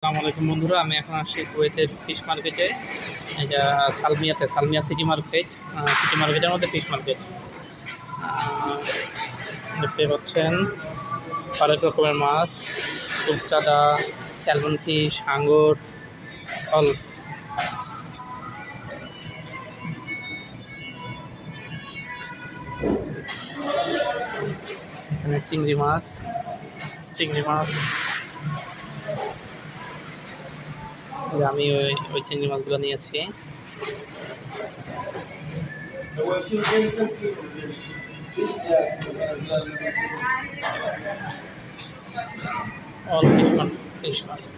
আসসালামু আলাইকুম বন্ধুরা, আমি এখন আসছি কুয়েতের ফিশ মার্কেটে। এটা সালমিয়া সিটি মার্কেট। সিটি মার্কেটের মধ্যে ফিশ মার্কেট দেখতে পাচ্ছেন। অনেক রকমের মাছ, রূপচাঁদা, স্যালমন ফিশ, হাঙ্গর, অল। এখানে চিংড়ি মাছ। আমি ওই চিংড়ি মাছগুলো নিয়েছি। All fish market.